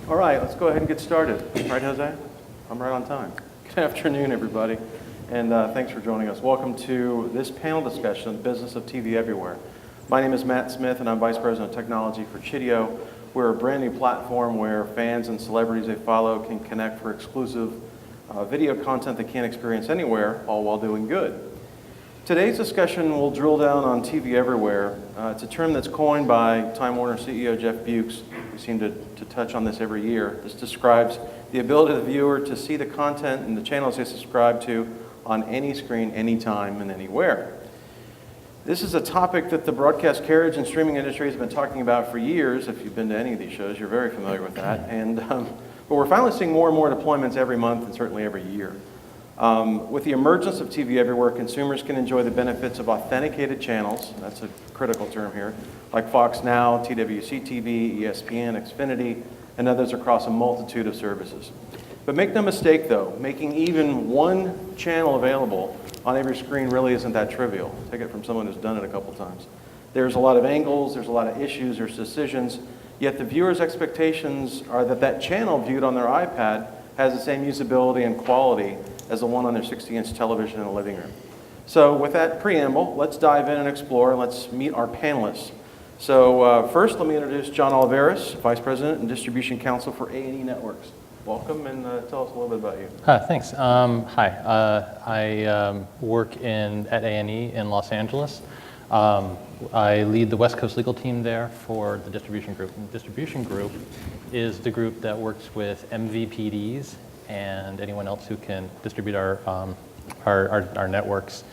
All right, let's go ahead and get started. Right, Jose? I'm right on time. Good afternoon, everybody, and thanks for joining us. Welcome to this panel discussion on the business of TV everywhere. My name is Matt Smith, and I'm Vice President of Technology for Chideo. We're a brand new platform where fans and celebrities they follow can connect for exclusive video content they can't experience anywhere, all while doing good. Today's discussion will drill down on TV everywhere. It's a term that's coined by Time Warner CEO Jeff Bewkes. We seem to touch on this every year. This describes the ability of the viewer to see the content and the channels they subscribe to on any screen, anytime, and anywhere. This is a topic that the broadcast carriage and streaming industry has been talking about for years. If you've been to any of these shows, you're very familiar with that. But we're finally seeing more and more deployments every month and certainly every year. With the emergence of TV everywhere, consumers can enjoy the benefits of authenticated channels, that's a critical term here, like Fox Now, TWC TV, ESPN, Xfinity, and others across a multitude of services. But make no mistake though, making even one channel available on every screen really isn't that trivial. Take it from someone who's done it a couple times. There's a lot of angles, there's a lot of issues, there's decisions, yet the viewer's expectations are that that channel viewed on their iPad has the same usability and quality as the one on their 60-inch television in the living room. So with that preamble, let's dive in and explore, and let's meet our panelists. So first, let me introduce John Oliveris, Vice President and Distribution Counsel for A&E Networks. Welcome, and tell us a little bit about you. Thanks. I work at A&E in Los Angeles. I lead the West Coast legal team there for the distribution group. And the distribution group is the group that works with MVPDs and anyone else who can distribute our networks.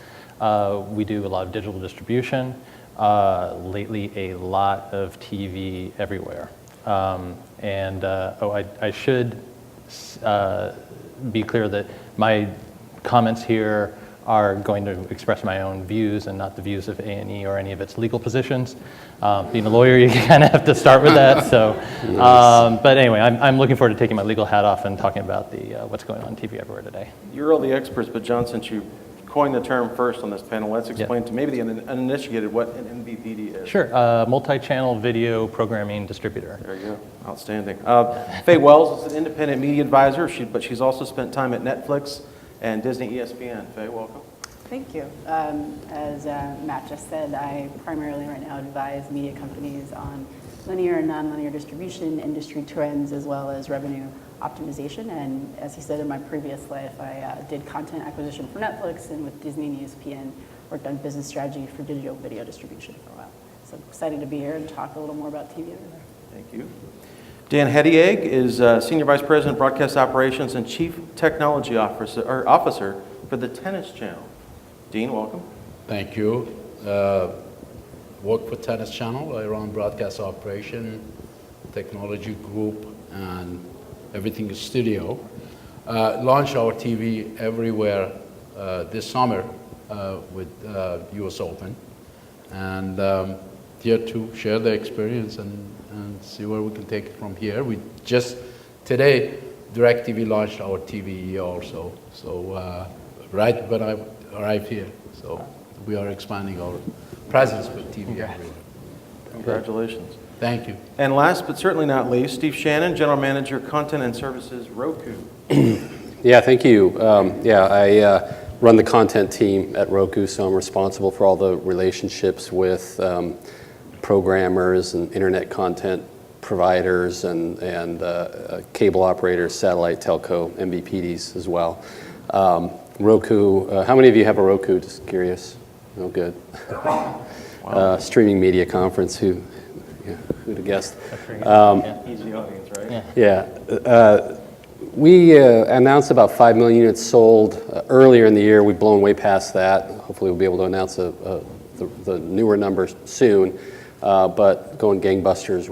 We do a lot of digital distribution. Lately, a lot of TV everywhere. I should be clear that my comments here are going to express my own views and not the views of A&E or any of its legal positions. Being a lawyer, you kind of have to start with that. So, but anyway, I'm looking forward to taking my legal hat off and talking about what's going on TV everywhere today. You're all the experts, but John, since you coined the term first on this panel, let's explain to maybe the uninitiated what an MVPD is. Sure, multi-channel video programming distributor. There you go, outstanding. Faye Wells is an independent media advisor, but she's also spent time at Netflix and Disney ESPN. Faye, welcome. Thank you. As Matt just said, I primarily right now advise media companies on linear and non-linear distribution, industry trends, as well as revenue optimization. And as he said, in my previous life, I did content acquisition for Netflix, and with Disney and ESPN, worked on business strategy for digital video distribution for a while. So excited to be here and talk a little more about TV everywhere. Thank you. Dan Hedieg is Senior Vice President, Broadcast Operations and Chief Technology Officer for the Tennis Channel. Dean, welcome. Thank you. Work for Tennis Channel. I run broadcast operation, technology group, and everything is studio. Launched our TV everywhere this summer with US Open, and here to share the experience and see where we can take it from here. We just today, DirecTV launched our TV also. So right when I arrived here, so we are expanding our presence with TV everywhere. Congratulations. Thank you. And last but certainly not least, Steve Shannon, General Manager, Content and Services, Roku. Yeah, thank you. I run the content team at Roku, so I'm responsible for all the relationships with programmers and internet content providers and cable operators, satellite, telco, MVPDs as well. Roku, how many of you have a Roku? Just curious. Oh, good. Wow. Streaming media conference, who'd have guessed? Easy audience, right? Yeah. We announced about 5 million units sold earlier in the year. We've blown way past that. Hopefully we'll be able to announce the newer numbers soon. But going gangbusters,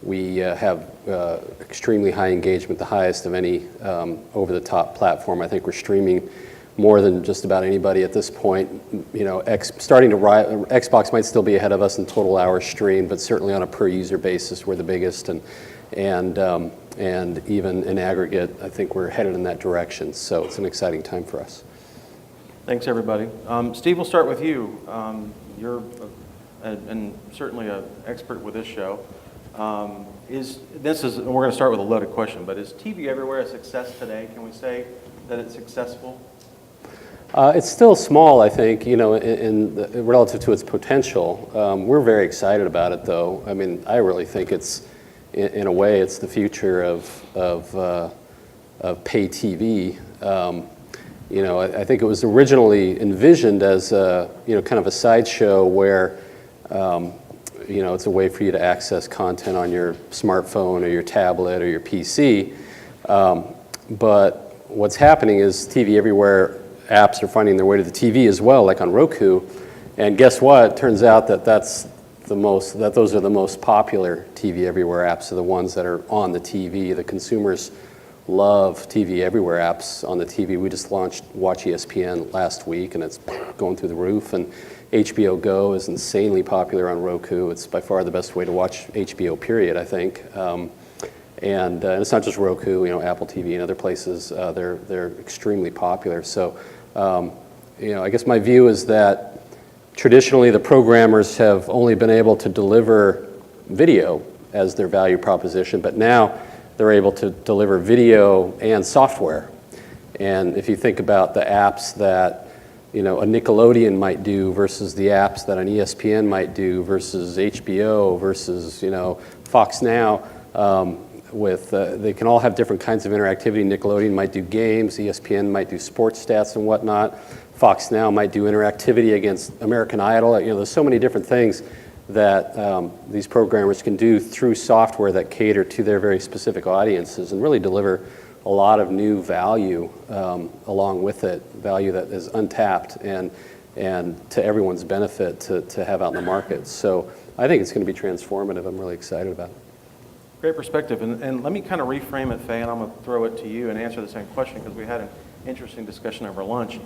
we have extremely high engagement, the highest of any over-the-top platform. I think we're streaming more than just about anybody at this point. You know, Xbox might still be ahead of us in total hours streamed, but certainly on a per-user basis, we're the biggest, and even in aggregate, I think we're headed in that direction. So it's an exciting time for us. Thanks, everybody. Steve, we'll start with you. You're and certainly an expert with this show. And we're going to start with a loaded question, but is TV Everywhere a success today? Can we say that it's successful? It's still small, I think, relative to its potential. We're very excited about it, though. I mean, I really think it's, in a way, it's the future of pay TV. I think it was originally envisioned as kind of a sideshow where it's a way for you to access content on your smartphone or your tablet or your PC. But what's happening is TV Everywhere apps are finding their way to the TV as well, like on Roku. And guess what? Turns out that those are the most popular TV Everywhere apps, are the ones that are on the TV. The consumers love TV Everywhere apps on the TV. We just launched Watch ESPN last week, and it's going through the roof. And HBO Go is insanely popular on Roku. It's by far the best way to watch HBO, period, I think. And it's not just Roku, Apple TV and other places. They're extremely popular. So, I guess my view is that traditionally the programmers have only been able to deliver video as their value proposition, but now they're able to deliver video and software. And if you think about the apps that a Nickelodeon might do versus the apps that an ESPN might do versus HBO versus Fox Now, they can all have different kinds of interactivity. Nickelodeon might do games, ESPN might do sports stats and whatnot. Fox Now might do interactivity against American Idol. There's so many different things that these programmers can do through software that cater to their very specific audiences and really deliver a lot of new value along with it, value that is untapped and to everyone's benefit to have out in the market. So I think it's going to be transformative. I'm really excited about it. Great perspective. And let me kind of reframe it, Faye, and I'm going to throw it to you and answer the same question because we had an interesting discussion over lunch.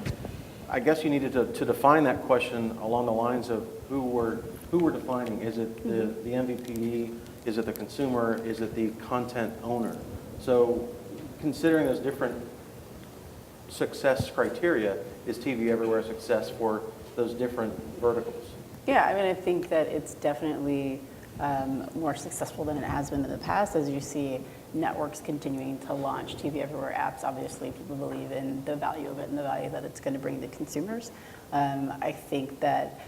I guess you needed to define that question along the lines of who we're defining. Is it the MVPD? Is it the consumer? Is it the content owner? So considering those different success criteria, is TV Everywhere a success for those different verticals? Yeah, I mean, I think that it's definitely more successful than it has been in the past. As you see networks continuing to launch TV Everywhere apps, obviously people believe in the value of it and the value that it's going to bring to consumers. I think that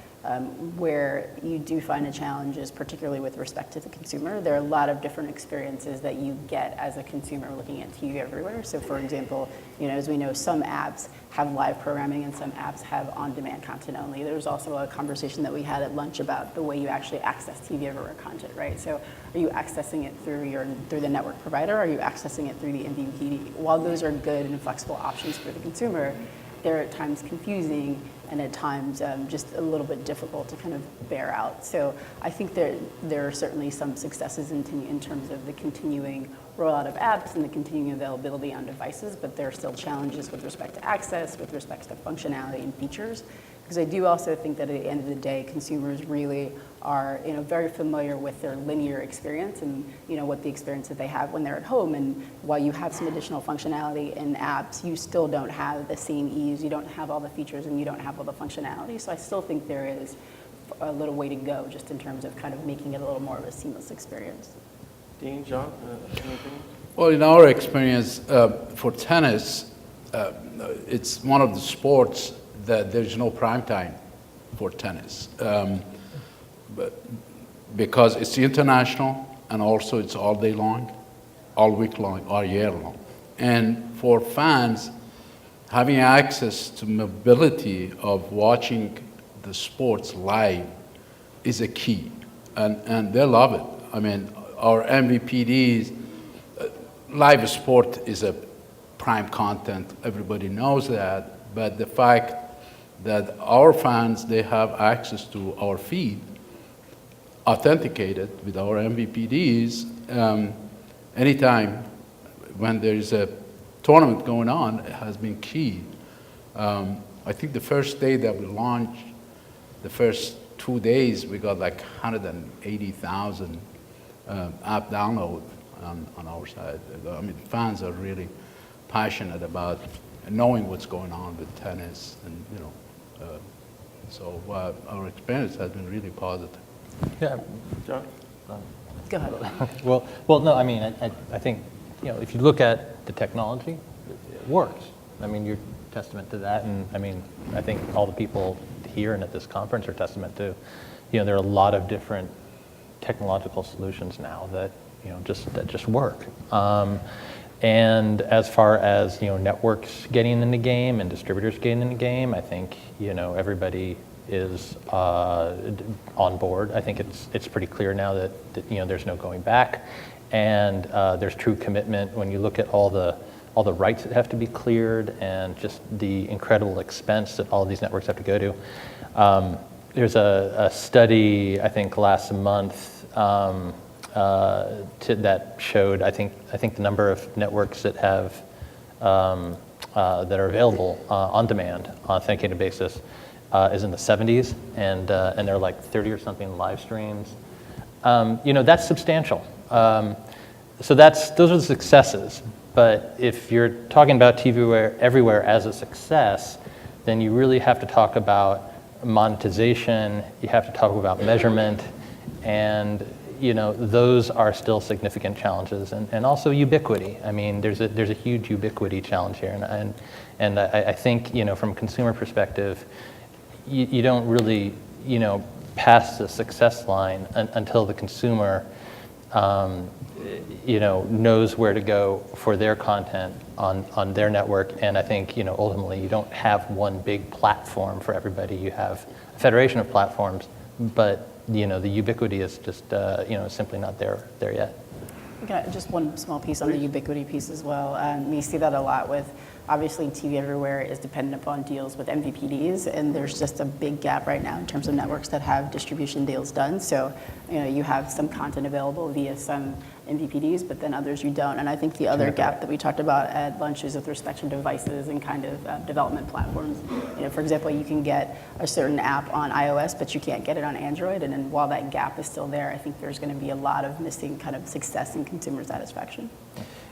where you do find a challenge is particularly with respect to the consumer. There are a lot of different experiences that you get as a consumer looking at TV Everywhere. So for example, as we know, some apps have live programming and some apps have on-demand content only. There was also a conversation that we had at lunch about the way you actually access TV Everywhere content, right? So are you accessing it through the network provider? Or are you accessing it through the MVPD? While those are good and flexible options for the consumer, they're at times confusing and at times just a little bit difficult to kind of bear out. So I think there are certainly some successes in terms of the continuing rollout of apps and the continuing availability on devices, but there are still challenges with respect to access, with respect to functionality and features. Because I do also think that at the end of the day, consumers really are very familiar with their linear experience and what the experience that they have when they're at home. And while you have some additional functionality in apps, you still don't have the same ease, you don't have all the features, and you don't have all the functionality. So I still think there is a little way to go just in terms of kind of making it a little more of a seamless experience. Dean, John, anything? Well, in our experience for tennis, it's one of the sports that there's no prime time for tennis. But because it's international and also it's all day long, all week long, all year long. And for fans, having access to mobility of watching the sports live is a key, and they love it. I mean, our MVPDs, live sport is a prime content, everybody knows that, but the fact that our fans, they have access to our feed, authenticated with our MVPDs, anytime when there is a tournament going on, it has been key. I think the first day that we launched, the first 2 days, we got like 180,000 app download on our side. I mean, fans are really passionate about knowing what's going on with tennis, and so our experience has been really positive. Yeah, John? Go ahead. Well, no, I mean, I think, if you look at the technology, it works. I mean, you're testament to that, and I mean, I think all the people here and at this conference are testament to, there are a lot of different technological solutions now that, that just work. And as far as, networks getting in the game and distributors getting in the game, I think, everybody is on board. I think it's pretty clear now that there's no going back, and there's true commitment when you look at all the rights that have to be cleared and just the incredible expense that all of these networks have to go to. There's a study, I think, last month that showed, I think the number of networks that have that are available on demand on an authenticated basis is in the 70s, and there are like 30 or something live streams. That's substantial. So those are the successes. But if you're talking about TV everywhere as a success, then you really have to talk about monetization. You have to talk about measurement, and those are still significant challenges, and also ubiquity. I mean, there's a huge ubiquity challenge here, and I think from a consumer perspective, you don't really pass the success line until the consumer knows where to go for their content on their network. And I think ultimately you don't have one big platform for everybody. You have a federation of platforms, but the ubiquity is just simply not there yet. Okay, just one small piece on the ubiquity piece as well. We see that a lot with, obviously, TV Everywhere is dependent upon deals with MVPDs, and there's just a big gap right now in terms of networks that have distribution deals done. So, you have some content available via some MVPDs, but then others you don't. And I think the other gap that we talked about at lunch is with respect to devices and kind of development platforms. For example, you can get a certain app on iOS, but you can't get it on Android. And then while that gap is still there, I think there's going to be a lot of missing kind of success and consumer satisfaction.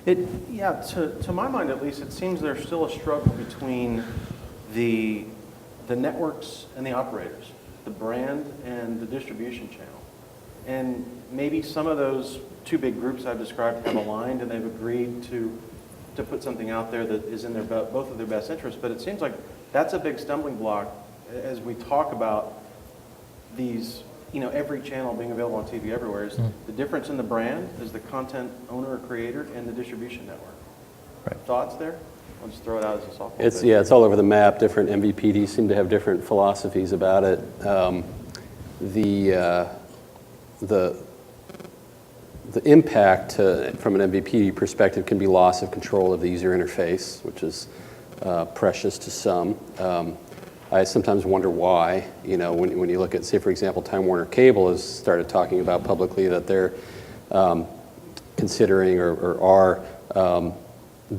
To my mind at least, it seems there's still a struggle between the networks and the operators, the brand and the distribution channel. And maybe some of those two big groups I've described have aligned and they've agreed to put something out there that is in both of their best interests. But it seems like that's a big stumbling block as we talk about these, every channel being available on TV everywhere. Is the difference in the brand is the content owner or creator and the distribution network. Right. Thoughts there? I'll just throw it out as a softball. It's all over the map. Different MVPDs seem to have different philosophies about it. The impact from an MVPD perspective can be loss of control of the user interface, which is precious to some. I sometimes wonder why. When you look at, say, for example, Time Warner Cable has started talking about publicly that they're considering or are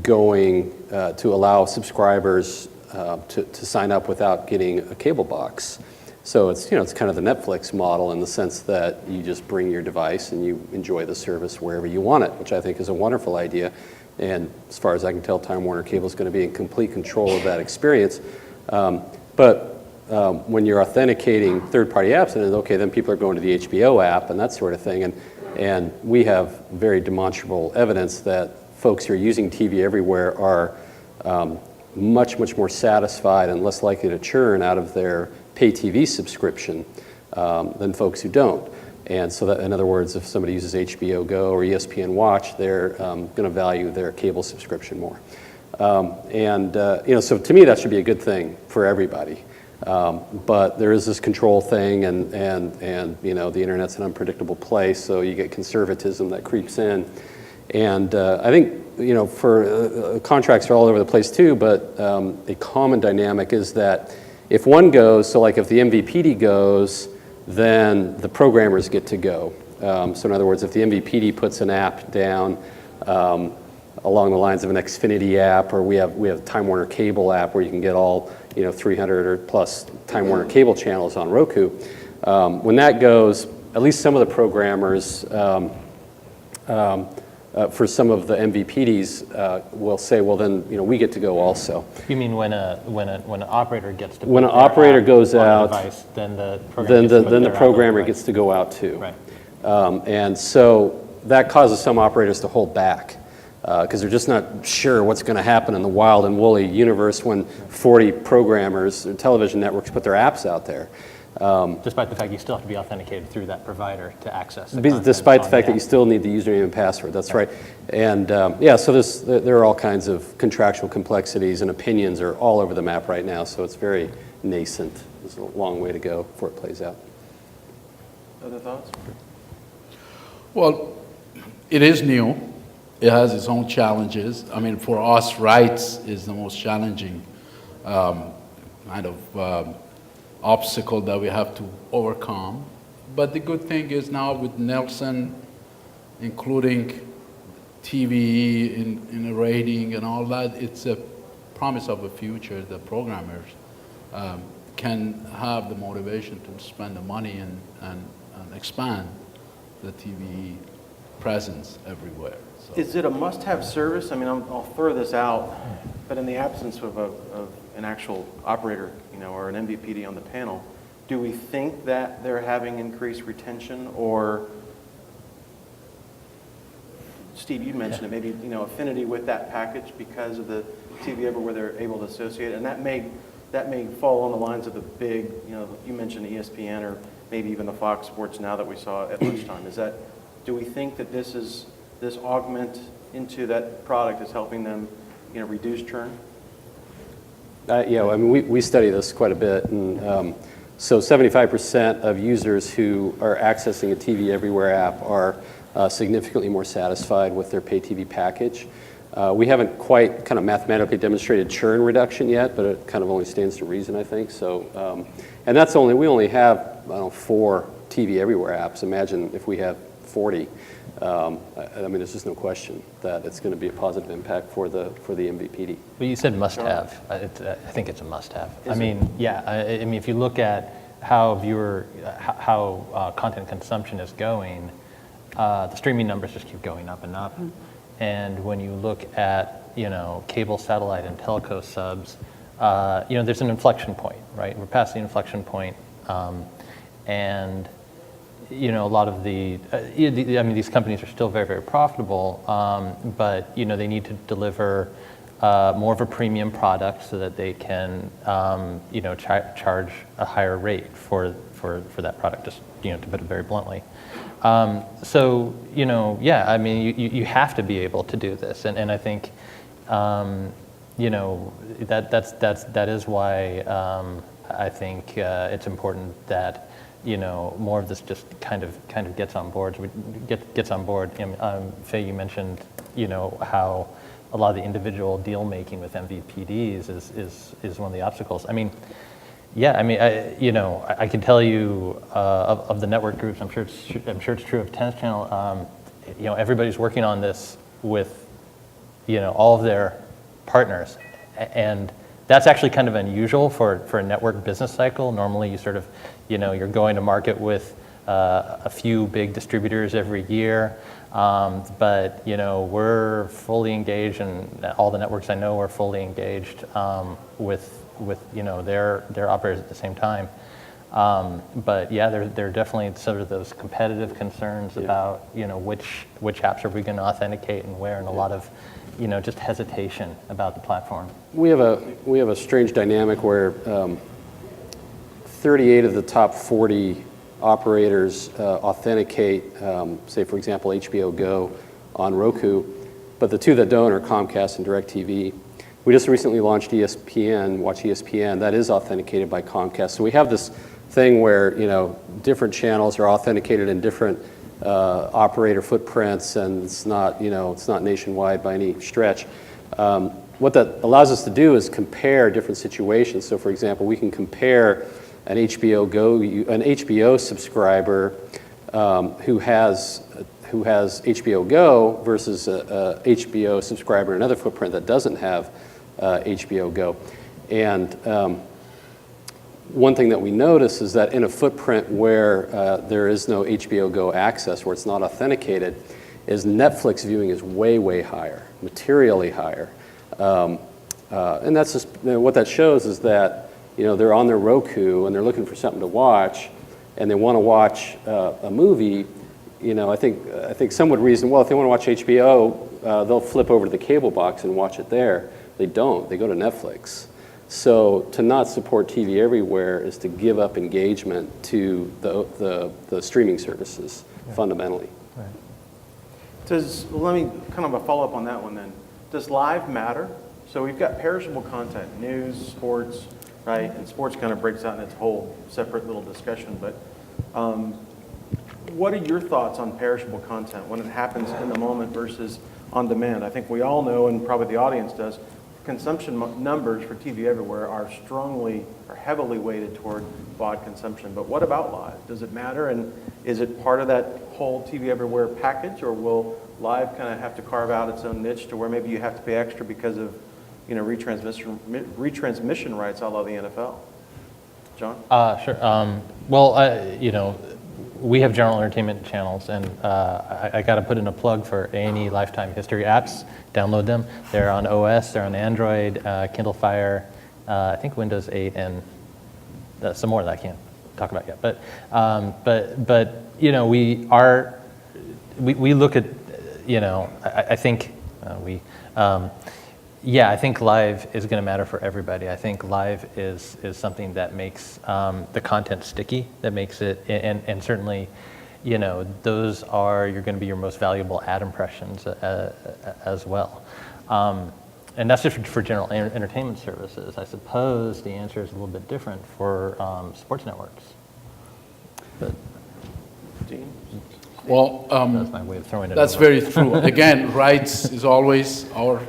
going to allow subscribers to sign up without getting a cable box. So it's kind of the Netflix model in the sense that you just bring your device and you enjoy the service wherever you want it, which I think is a wonderful idea. And as far as I can tell, Time Warner Cable is going to be in complete control of that experience. But when you're authenticating third-party apps, then people are going to the HBO app and that sort of thing. And we have very demonstrable evidence that folks who are using TV Everywhere are much, much more satisfied and less likely to churn out of their pay TV subscription than folks who don't. And so that, in other words, if somebody uses HBO Go or ESPN Watch, they're going to value their cable subscription more. So to me, that should be a good thing for everybody. But there is this control thing, and the internet's an unpredictable place, so you get conservatism that creeps in. And I think for contracts are all over the place too, but a common dynamic is that if one goes, so like if the MVPD goes, then the programmers get to go. So in other words, if the MVPD puts an app down along the lines of an Xfinity app, or we have Time Warner Cable app where you can get all 300 or plus Time Warner Cable channels on Roku. When that goes, at least some of the programmers for some of the MVPDs will say, well, then we get to go also. You mean when an operator gets to when an operator goes out, device, then the programmer gets to go out too. Right. And so that causes some operators to hold back because they're just not sure what's going to happen in the wild and woolly universe when 40 programmers or television networks put their apps out there. Despite the fact you still have to be authenticated through that provider to access the content Despite the on fact that app. you still need the username and password, that's right. And so there are all kinds of contractual complexities, and opinions are all over the map right now, so it's very nascent. There's a long way to go before it plays out. Other thoughts? Well, it is new. It has its own challenges. I mean, for us, rights is the most challenging obstacle that we have to overcome. But the good thing is now with Nielsen, including TV in a rating and all that, it's a promise of a future that programmers can have the motivation to spend the money and expand the TV presence everywhere. So. Is it a must-have service? I mean, I'll throw this out, but in the absence of an actual operator, or an MVPD on the panel, do we think that they're having increased retention, or Steve, you mentioned it, maybe affinity with that package because of the TV Everywhere they're able to associate it, and that may fall on the lines of the big, you mentioned ESPN or maybe even the Fox Sports Now that we saw at lunchtime. Do we think that this augment into that product is helping them, reduce churn? We study this quite a bit, and so 75% of users who are accessing a TV Everywhere app are significantly more satisfied with their pay TV package. We haven't quite kind of mathematically demonstrated churn reduction yet, but it kind of only stands to reason, I think. So, and we only have 4 TV Everywhere apps. Imagine if we have 40. There's just no question that it's going to be a positive impact for the MVPD. But you said must-have. I think it's a must-have. If you look at how content consumption is going, the streaming numbers just keep going up and up. Mm-hmm. And when you look at cable, satellite, and telco subs, there's an inflection point, right? We're past the inflection point, and a lot of these companies are still very, very profitable, but they need to deliver more of a premium product so that they can charge a higher rate for that product, just to put it very bluntly. You have to be able to do this, and I think that is why I think it's important that more of this just kind of gets on board. Gets on board. Faye, you mentioned how a lot of the individual deal making with MVPDs is one of the obstacles. I can tell you of the network groups. I'm sure it's true of Tennis Channel. Everybody's working on this with all of their partners, and that's actually kind of unusual for a network business cycle. Normally, you sort of you're going to market with a few big distributors every year, but we're fully engaged, and all the networks I know are fully engaged with their operators at the same time. There are definitely sort of those competitive concerns about which apps are we going to authenticate and where, and a lot of just hesitation about the platform. We have a strange dynamic where 38 of the top 40 operators authenticate, say for example HBO Go on Roku, but the 2 that don't are Comcast and DirecTV. We just recently launched ESPN, Watch ESPN, that is authenticated by Comcast. So we have this thing where different channels are authenticated in different operator footprints, and it's not nationwide by any stretch. What that allows us to do is compare different situations. So for example, we can compare an HBO subscriber who has HBO Go versus a HBO subscriber in another footprint that doesn't have HBO Go. And one thing that we notice is that in a footprint where there is no HBO Go access, where it's not authenticated, is Netflix viewing is way, way higher, materially higher. And that's just, what that shows is that they're on their Roku and they're looking for something to watch, and they want to watch a movie. I think some would reason, well, if they want to watch HBO, they'll flip over to the cable box and watch it there. They don't. They go to Netflix. So to not support TV everywhere is to give up engagement to the streaming services, fundamentally. Let me kind of a follow-up on that one then. Does live matter? So we've got perishable content, news, sports, right? And sports kind of breaks out in its whole separate little discussion. But what are your thoughts on perishable content when it happens in the moment versus on demand? I think we all know, and probably the audience does, consumption numbers for TV everywhere are heavily weighted toward VOD consumption. But what about live? Does it matter? And is it part of that whole TV everywhere package, or will live kind of have to carve out its own niche to where maybe you have to pay extra because of retransmission rights a la the NFL? John? Sure. Well, we have general entertainment channels, and I got to put in a plug for A&E Lifetime History apps. Download them. They're on OS, they're on Android, Kindle Fire, I think Windows 8, and some more that I can't talk about yet. But we look at, I think I think live is going to matter for everybody. I think live is something that makes the content sticky, that makes it, and certainly, those are you're going to be your most valuable ad impressions as well. And that's just for general entertainment services. I suppose the answer is a little bit different for sports networks. But Dean? Well, that's my way of throwing it that's over. very true. Again, rights is always our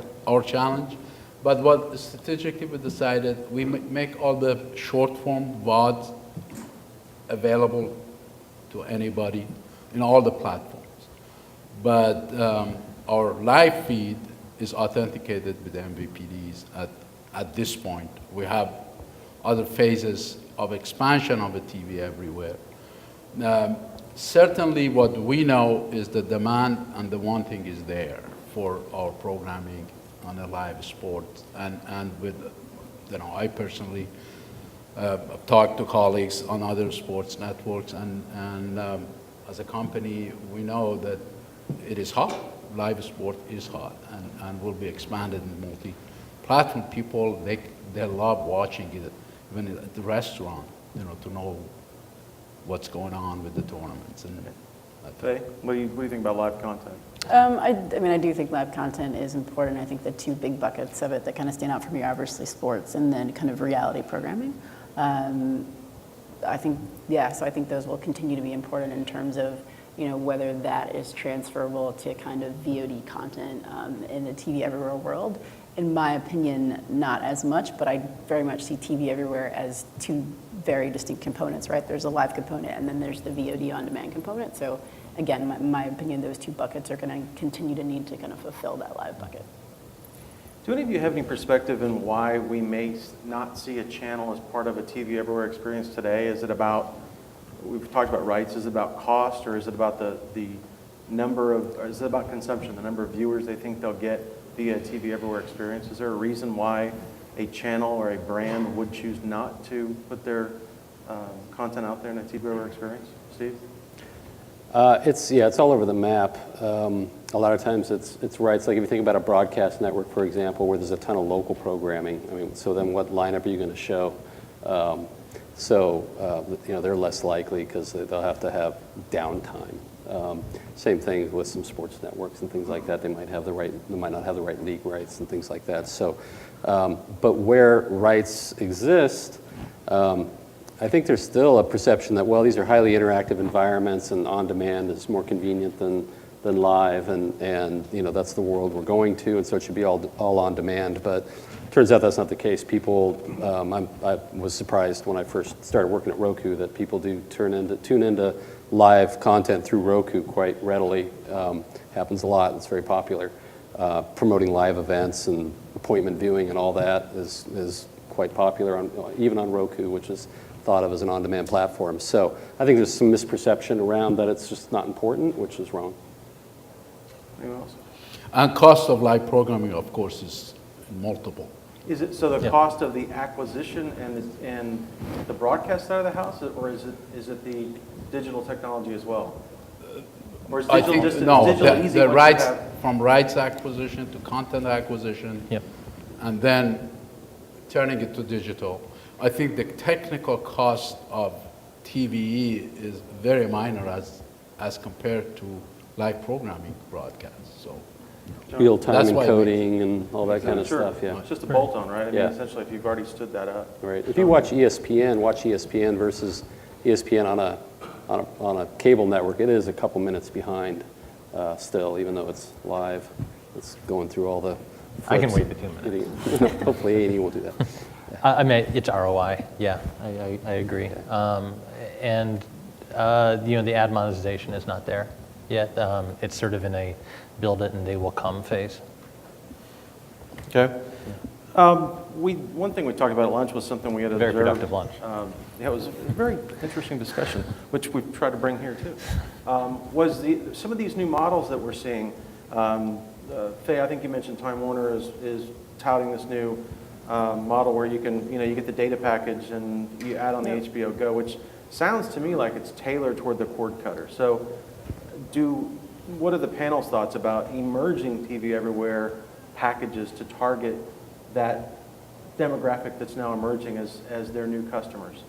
challenge. But what strategically we decided, we make all the short-form VODs available to anybody in all the platforms. But our live feed is authenticated with MVPDs at this point. We have other phases of expansion of the TV everywhere. Certainly what we know is the demand and the wanting is there for our programming on a live sport. And with, I personally have talked to colleagues on other sports networks, and as a company, we know that it is hot. Live sport is hot and will be expanded in multi-platform. People, they love watching it, even at the restaurant, to know what's going on with the tournaments. And Faye, what do you think about live content? I do think live content is important. I think the two big buckets of it that kind of stand out for me are obviously sports and then kind of reality programming. I think those will continue to be important in terms of, whether that is transferable to kind of VOD content in the TV everywhere world. In my opinion, not as much, but I very much see TV everywhere as two very distinct components, right? There's a live component and then there's the VOD on-demand component. So again, in my opinion, those two buckets are going to continue to need to kind of fulfill that live bucket. Do any of you have any perspective in why we may not see a channel as part of a TV everywhere experience today? Is it about, we've talked about rights, is it about cost, or is it about the number of, or is it about consumption, the number of viewers they think they'll get via a TV everywhere experience? Is there a reason why a channel or a brand would choose not to put their content out there in a TV everywhere experience? Steve? It's all over the map. A lot of times it's rights. Like if you think about a broadcast network, for example, where there's a ton of local programming. So then what lineup are you going to show? They're less likely because they'll have to have downtime. Same thing with some sports networks and things like that. They might not have the right league rights and things like that. So, but where rights exist, I think there's still a perception that, well, these are highly interactive environments and on-demand is more convenient than live, and that's the world we're going to, and so it should be all on demand. But turns out that's not the case. People, I was surprised when I first started working at Roku that people do tune into live content through Roku quite readily. Happens a lot. It's very popular. Promoting live events and appointment viewing and all that is quite popular even on Roku, which is thought of as an on-demand platform. So I think there's some misperception around that it's just not important, which is wrong. Anyone else? And cost of live programming, of course, is multiple. Is it so the cost of the acquisition and the broadcast side of the house, or is it the digital technology as well? Or is I digital think, just no, is digital easy the once you rights, have- from rights acquisition to content acquisition. Yep. And then turning it to digital. I think the technical cost of TVE is very minor as compared to live programming broadcasts, so. Real-time That's why we- encoding and all that kind of Sure. stuff, yeah. It's just a bolt-on, right? I mean, Yeah. essentially, if you've already stood that up. Right. If you watch ESPN versus ESPN on a cable network, it is a couple minutes behind still, even though it's live. It's going through all the I can flips. wait the 2 minutes. Hopefully A&E will do that. I mean, it's ROI. Yeah, I agree. And the ad monetization is not there yet. It's sort of in a build it and they will come phase. Okay. One thing we talked about at lunch was something we had Very observed. productive lunch. Yeah, it was a very interesting discussion, which we've tried to bring here too. Was some of these new models that we're seeing, Faye, I think you mentioned Time Warner is touting this new model where you can, you get the data package and you add on the HBO Go, which sounds to me like it's tailored toward the cord cutter. So what are the panel's thoughts about emerging TV Everywhere packages to target that demographic that's now emerging as their new customers?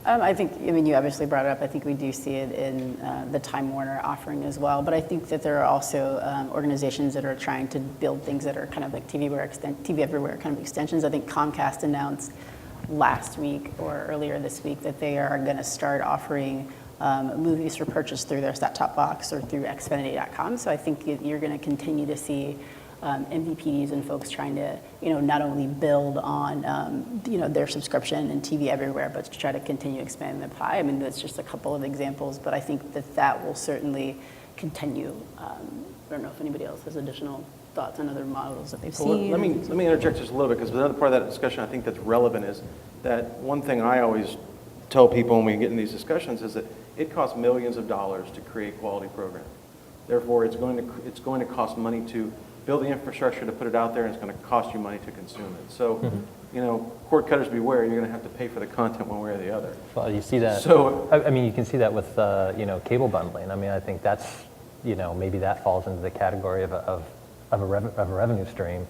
I mean, you obviously brought it up. I think we do see it in the Time Warner offering as well. But I think that there are also organizations that are trying to build things that are kind of like TV Everywhere kind of extensions. I think Comcast announced last week or earlier this week that they are going to start offering movies for purchase through their set-top box or through Xfinity.com. So I think you're going to continue to see MVPDs and folks trying to, not only build on, their subscription and TV Everywhere, but to try to continue expanding the pie. I mean, that's just a couple of examples, but I think that will certainly continue. I don't know if anybody else has additional thoughts on other models that they've Well, seen. let me interject just a little bit, because another part of that discussion I think that's relevant is that one thing I always tell people when we get in these discussions is that it costs millions of dollars to create quality programming. Therefore, it's going to cost money to build the infrastructure to put it out there, and it's going to cost you money to consume it. So, cord cutters beware, you're going to have to pay for the content one way or the other. Well, you see that. So- I mean, you can see that with cable bundling. I mean, I think that's maybe that falls into the category of a revenue stream.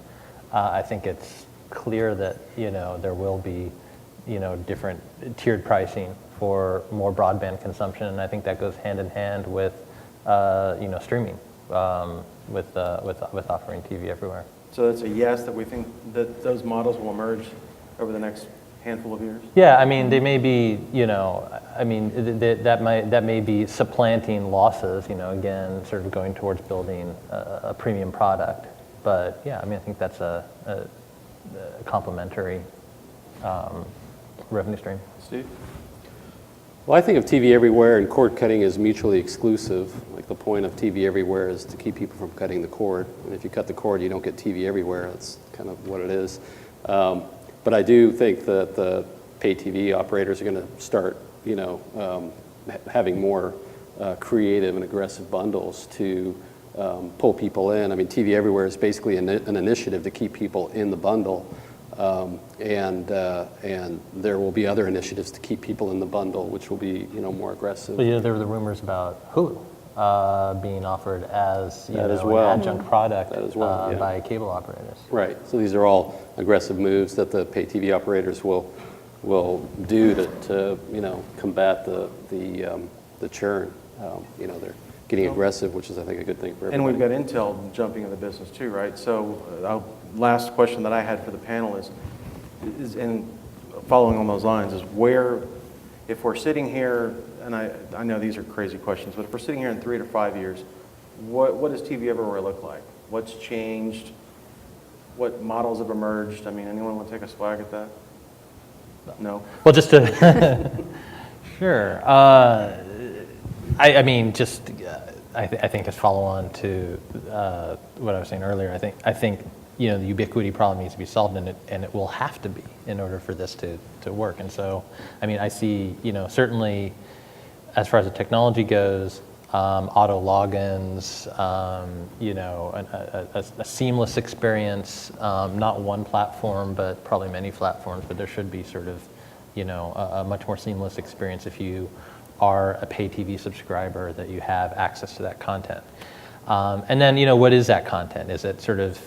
I think it's clear that there will be different tiered pricing for more broadband consumption, and I think that goes hand in hand with streaming. With offering TV Everywhere. So that's a yes, that we think that those models will emerge over the next handful of years? Yeah, I mean, they may be, that may be supplanting losses, again, sort of going towards building a premium product. But yeah, I mean, I think that's a complementary revenue stream. Steve? Well, I think of TV Everywhere and cord cutting as mutually exclusive. Like the point of TV Everywhere is to keep people from cutting the cord. And if you cut the cord, you don't get TV Everywhere. That's kind of what it is. But I do think that the pay TV operators are going to start, having more creative and aggressive bundles to pull people in. I mean, TV Everywhere is basically an initiative to keep people in the bundle. And there will be other initiatives to keep people in the bundle, which will be, more aggressive. Well, there were the rumors about Hulu being offered as That as an well. adjunct product That as well, yeah. by cable operators. Right. So these are all aggressive moves that the pay TV operators will do to combat the churn. They're getting aggressive, which is, I think, a good thing for everybody. And we've got Intel jumping in the business too, right? So last question that I had for the panel is and following on those lines, is where, if we're sitting here, and I know these are crazy questions, but if we're sitting here in 3 to 5 years, what does TV Everywhere look like? What's changed? What models have emerged? I mean, anyone want to take a swag at that? No? Well, just to, sure. I mean, just, I think as follow on to what I was saying earlier, I think the ubiquity problem needs to be solved, and it will have to be in order for this to work. And so, I mean, I see, certainly as far as the technology goes, auto logins, a seamless experience, not one platform, but probably many platforms, but there should be sort of, a much more seamless experience if you are a pay TV subscriber, that you have access to that content. And then, what is that content? Is it sort of,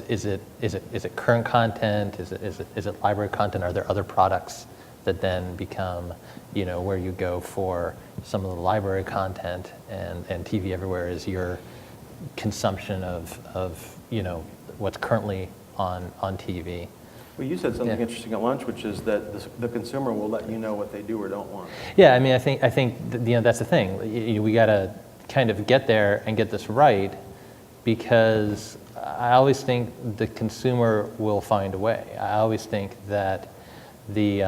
is it current content? Is it library content? Are there other products that then become, where you go for some of the library content, and TV Everywhere is your consumption of what's currently on TV. Well, you said something Yeah. interesting at lunch, which is that the consumer will let you know what they do or don't want. Yeah, I mean, I think that's the thing. We got to kind of get there and get this right, because I always think the consumer will find a way. I always think that if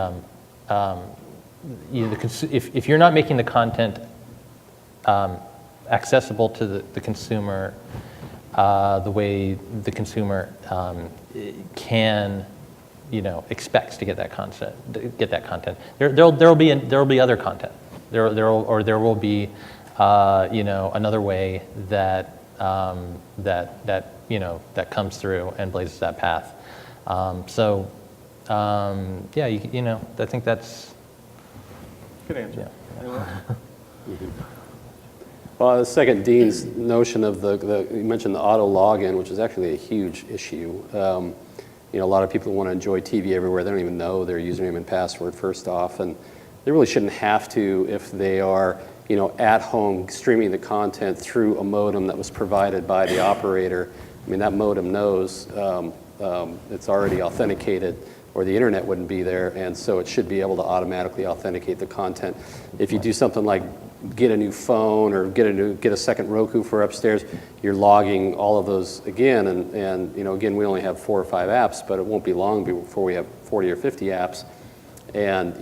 you're not making the content accessible to the consumer the way the consumer can, expects to get that content. There'll be other content. There will be another way that that comes through and blazes that path. I think that's Good answer. Yeah. Anyone else? Well, the second, Dean's notion of you mentioned the auto login, which is actually a huge issue. A lot of people want to enjoy TV Everywhere. They don't even know their username and password first off, and they really shouldn't have to if they are, at home streaming the content through a modem that was provided by the operator. I mean, that modem knows it's already authenticated, or the internet wouldn't be there, and so it should be able to automatically authenticate the content. If you do something like get a new phone or get a second Roku for upstairs, you're logging all of those again, and again, we only have 4 or 5 apps, but it won't be long before we have 40 or 50 apps, and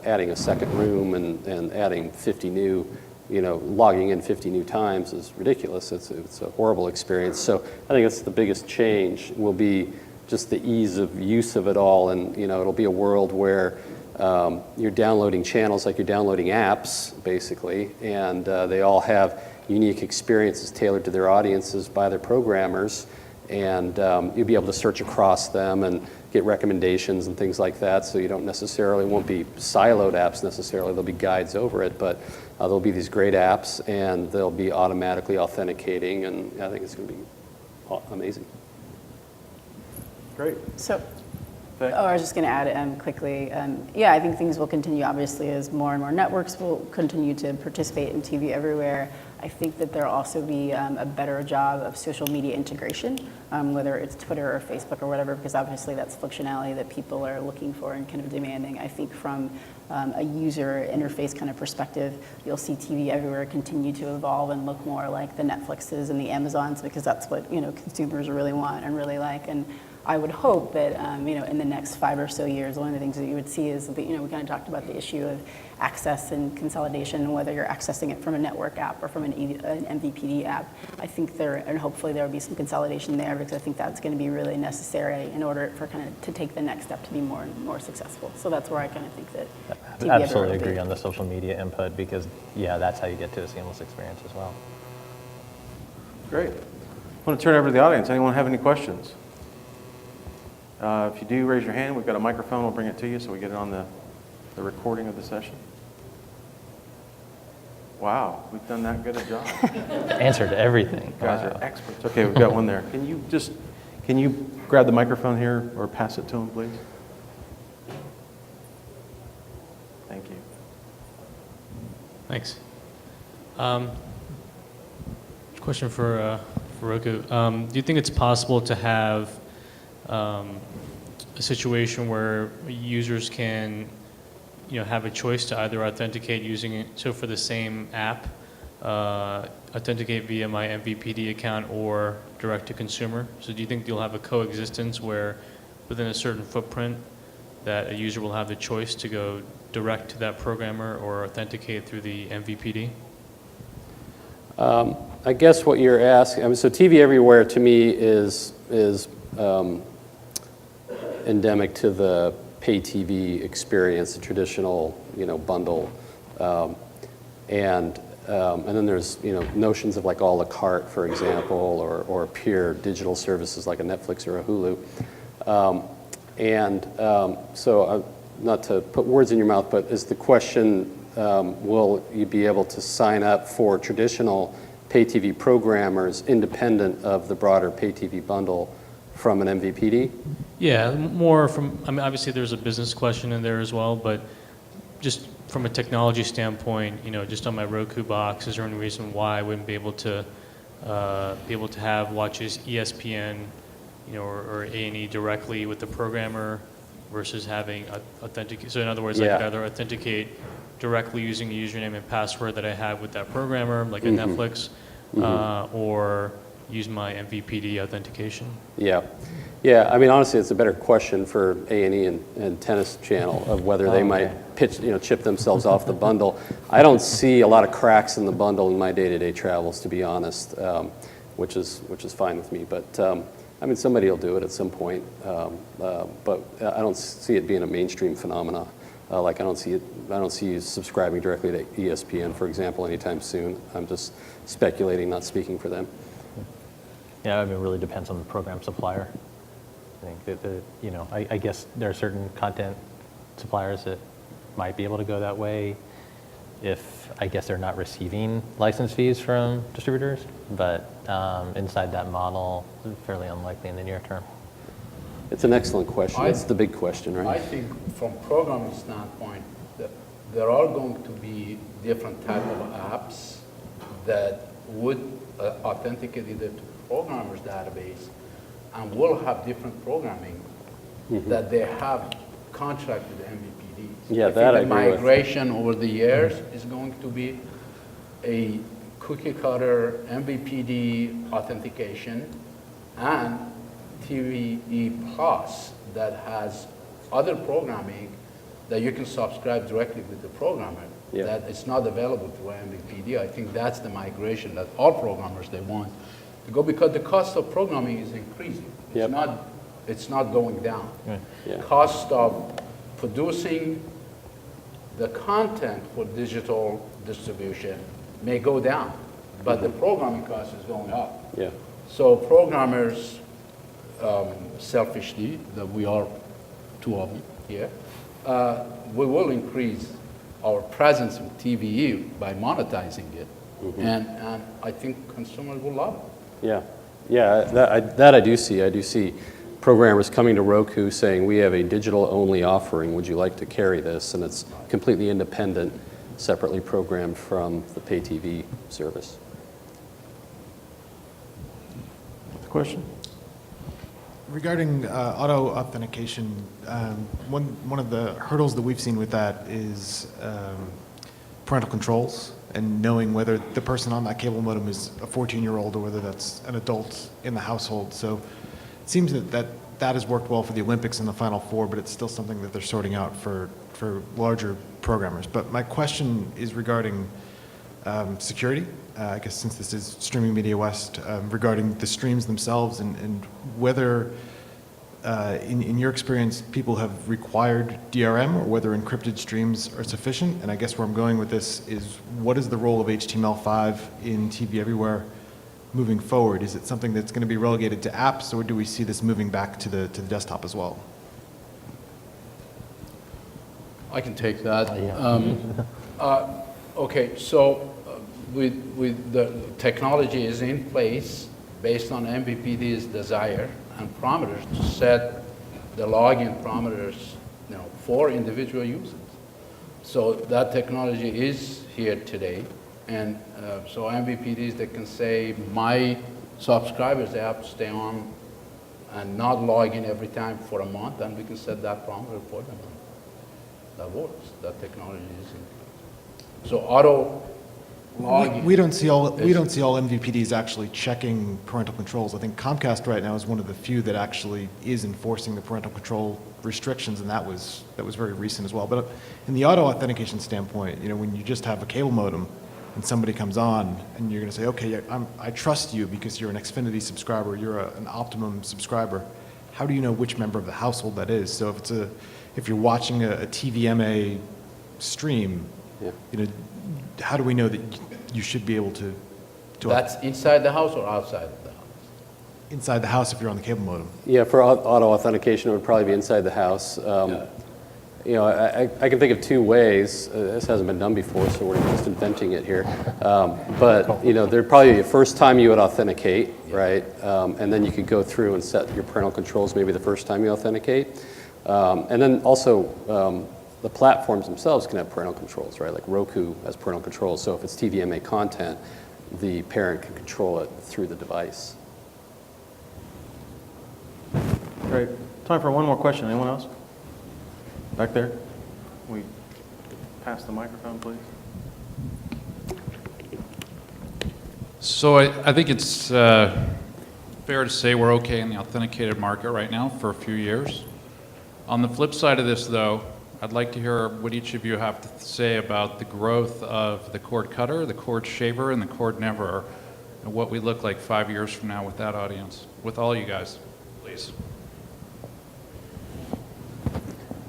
adding a second room and adding 50 new, logging in 50 new times is ridiculous. It's a horrible experience. So I think that's the biggest change, will be just the ease of use of it all, and it'll be a world where you're downloading channels like you're downloading apps, basically, and they all have unique experiences tailored to their audiences by their programmers, and you'll be able to search across them and get recommendations and things like that, so you won't be siloed apps necessarily, there'll be guides over it, but there'll be these great apps, and they'll be automatically authenticating, and I think it's going to be amazing. Great. So, Thanks. I was just going to add quickly. I think things will continue, obviously, as more and more networks will continue to participate in TV Everywhere. I think that there'll also be a better job of social media integration, whether it's Twitter or Facebook or whatever, because obviously that's functionality that people are looking for and kind of demanding. I think from a user interface kind of perspective, you'll see TV Everywhere continue to evolve and look more like the Netflixes and the Amazons, because that's what consumers really want and really like. And I would hope that in the next 5 or so years, one of the things that you would see is that we kind of talked about the issue of access and consolidation, and whether you're accessing it from a network app or from an MVPD app. I think and hopefully there will be some consolidation there, because I think that's going to be really necessary in order for kind of to take the next step to be more and more successful. So that's where I kind of think that TV I absolutely Everywhere will be. agree on the social media input, because that's how you get to a seamless experience as well. Great. I want to turn it over to the audience. Anyone have any questions? If you do, raise your hand. We've got a microphone. We'll bring it to you so we get it on the recording of the session. Wow, we've done that good a job. Answered everything. You guys Wow. are experts. Okay, we've got one there. Can you grab the microphone here or pass it to him, please? Thank you. Thanks. Question for Roku. Do you think it's possible to have a situation where users can, have a choice to either authenticate using it, so for the same app, authenticate via my MVPD account or direct to consumer? So do you think you'll have a coexistence where within a certain footprint that a user will have the choice to go direct to that programmer or authenticate through the MVPD? I guess what you're asking, so TV Everywhere to me is endemic to the pay TV experience, the traditional, bundle, and then there's notions of like a la carte, for example, or pure digital services like a Netflix or a Hulu, so not to put words in your mouth, but is the question, will you be able to sign up for traditional pay TV programmers independent of the broader pay TV bundle from an MVPD? Yeah, more from, I mean, obviously there's a business question in there as well, but just from a technology standpoint, you know, just on my Roku box, is there any reason why I wouldn't be able to watch ESPN, you know, or A&E directly with the programmer versus having authenticate? So in other words, I could Yeah. either authenticate directly using the username and password that I have with that programmer, like at Netflix, or use my MVPD authentication. Yeah. Yeah, I mean, honestly, it's a better question for A&E and Tennis Channel of whether they might chip themselves off the bundle. I don't see a lot of cracks in the bundle in my day-to-day travels, to be honest, which is fine with me. But I mean, somebody will do it at some point, but I don't see it being a mainstream phenomena. Like I don't see you subscribing directly to ESPN, for example, anytime soon. I'm just speculating, not speaking for them. Yeah, I mean, it really depends on the program supplier. I think that, you know, I guess there are certain content suppliers that might be able to go that way if, I guess, they're not receiving license fees from distributors, but inside that model, fairly unlikely in the near term. It's an excellent question. That's the big question, I right? think from programming standpoint, that there are going to be different type of apps that would authenticate either to programmer's database and will have different programming that they have contracted MVPDs. Yeah, I think that I the agree with. migration over the years is going to be a cookie cutter MVPD authentication and TVE Plus that has other programming that you can subscribe directly with the programmer. Yeah. That is not available through MVPD. I think that's the migration that all programmers they want to go, because the cost of programming is increasing. Yep. It's not going down. Yeah. Cost of producing the content for digital distribution may go down, but the programming cost is going up. Yeah. So programmers, selfishly, that we are two of them here, we will increase our presence in TVE by monetizing it, and I think consumers will love it. Yeah, yeah, that I do see. I do see programmers coming to Roku saying, we have a digital-only offering. Would you like to carry this? And it's completely independent, separately programmed from the pay TV service. Question? Regarding auto authentication, one of the hurdles that we've seen with that is parental controls and knowing whether the person on that cable modem is a 14-year-old or whether that's an adult in the household. So it seems that has worked well for the Olympics and the Final Four, but it's still something that they're sorting out for larger programmers. But my question is regarding security. I guess since this is Streaming Media West, regarding the streams themselves and whether, in your experience, people have required DRM or whether encrypted streams are sufficient. And I guess where I'm going with this is, what is the role of HTML5 in TV Everywhere moving forward? Is it something that's going to be relegated to apps, or do we see this moving back to the desktop as well? I can take that. Okay, so with the technology is in place based on MVPD's desire and parameters to set the login parameters, for individual users. So that technology is here today, and so MVPDs, they can say, my subscribers, they have to stay on and not log in every time for a month, and we can set that parameter for them. That works. That technology is in place. So auto login. We don't see all MVPDs actually checking parental controls. I think Comcast right now is one of the few that actually is enforcing the parental control restrictions, and that was very recent as well. But in the auto authentication standpoint, when you just have a cable modem and somebody comes on and you're going to say, okay, I trust you because you're an Xfinity subscriber, you're an Optimum subscriber. How do you know which member of the household that is? So if you're watching a TVMA stream, how do we know that you should be able to That's inside the house or outside the house? inside the house if you're on the cable modem? Yeah, for auto authentication, it would probably be inside the house. I can think of two ways. This hasn't been done before, so we're just inventing it here. But there'd probably be a first time you would authenticate, right? And then you could go through and set your parental controls maybe the first time you authenticate. And then also the platforms themselves can have parental controls, right? Like Roku has parental controls. So if it's TVMA content, the parent can control it through the device. Great. Time for one more question. Anyone else? Back there? We pass the microphone, please. So I think it's fair to say we're okay in the authenticated market right now for a few years. On the flip side of this, though, I'd like to hear what each of you have to say about the growth of the cord cutter, the cord shaver, and the cord neverer, and what we look like 5 years from now with that audience. With all you guys, please.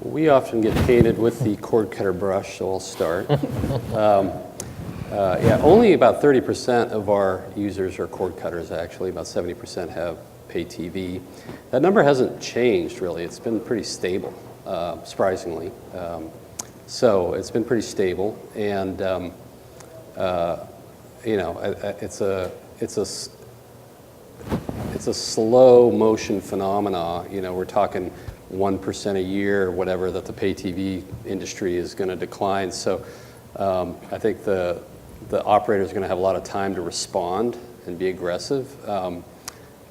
We often get painted with the cord cutter brush, so I'll start. Only about 30% of our users are cord cutters, actually. About 70% have pay TV. That number hasn't changed, really. It's been pretty stable, surprisingly. So it's been pretty stable, and it's a slow motion phenomena. We're talking 1% a year or whatever that the pay TV industry is going to decline. So I think the operator is going to have a lot of time to respond and be aggressive.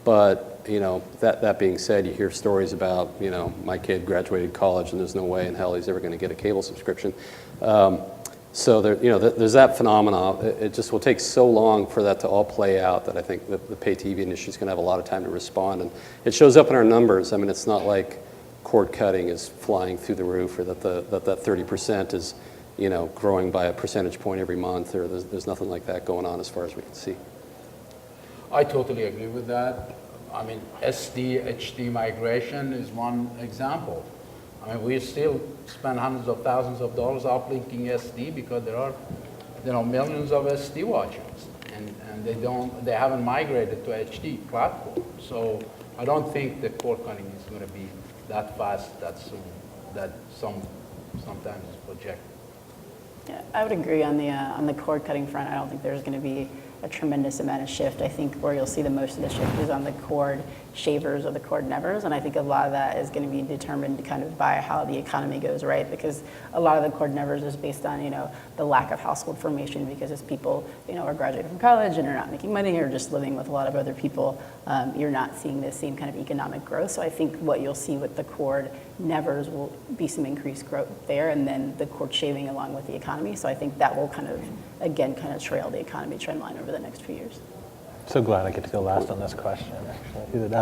But that being said, you hear stories about my kid graduated college and there's no way in hell he's ever going to get a cable subscription. So there's that phenomena. It just will take so long for that to all play out that I think the pay TV industry is going to have a lot of time to respond. And it shows up in our numbers. I mean, it's not like cord cutting is flying through the roof, or that 30% is growing by a percentage point every month, or there's nothing like that going on as far as we can see. I totally agree with that. I mean, SD, HD migration is one example. I mean, we still spend hundreds of thousands of dollars uplinking SD because there are millions of SD watchers, and they haven't migrated to HD platform. So I don't think the cord cutting is going to be that fast, that soon, that sometimes is projected. Yeah, I would agree on the cord cutting front. I don't think there's going to be a tremendous amount of shift. I think where you'll see the most of the shift is on the cord shavers or the cord nevers, and I think a lot of that is going to be determined kind of by how the economy goes, right? Because a lot of the cord nevers is based on the lack of household formation, because as people are graduating from college and are not making money or just living with a lot of other people, you're not seeing the same kind of economic growth. So I think what you'll see with the cord nevers will be some increased growth there, and then the cord shaving along with the economy. So I think that will kind of trail the economy trend line over the next few years. So glad I get to go last on this question, actually.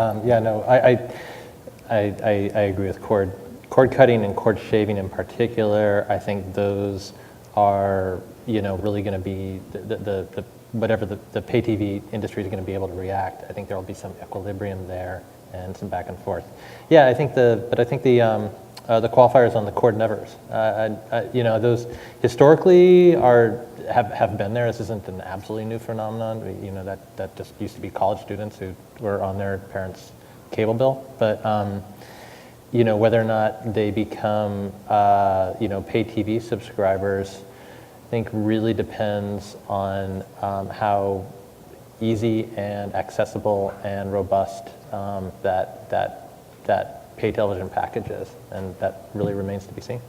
I agree with cord cutting and cord shaving in particular. I think those are really going to be whatever the pay TV industry is going to be able to react. I think there will be some equilibrium there and some back and forth. Yeah, I think the qualifiers on the cord nevers, those historically have been there. This isn't an absolutely new phenomenon. That just used to be college students who were on their parents' cable bill. But whether or not they become pay TV subscribers, I think really depends on how easy and accessible and robust that pay television package is, and that really remains to be seen.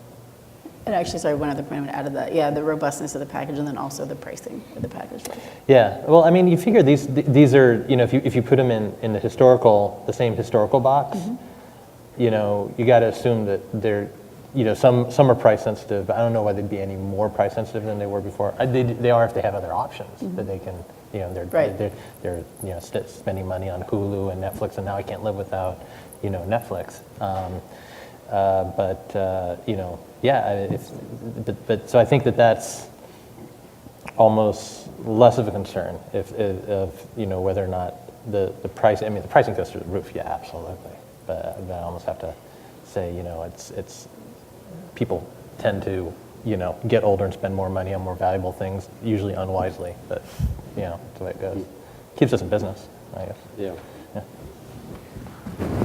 And actually, sorry, one other point I would add to that. Yeah, the robustness of the package, and then also the pricing of the package. Yeah, well, I mean, you figure these are, if you put them in the same historical box, you got to assume that they're, some are price sensitive. I don't know why they'd be any more price sensitive than they were before. They are if they have other options that they can, they're spending money on Hulu and Netflix, and now I can't live without, Netflix. So I think that's almost less of a concern if whether or not the price. I mean, the pricing goes through the roof. Yeah, absolutely. But I almost have to say, it's people tend to get older and spend more money on more valuable things, usually unwisely. But that's the way it goes. Keeps us in business, I guess. Yeah. Yeah.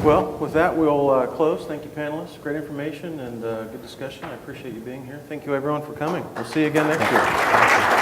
Well, with that, we'll close. Thank you, panelists. Great information and good discussion. I appreciate you being here. Thank you, everyone, for coming. We'll see you again next year.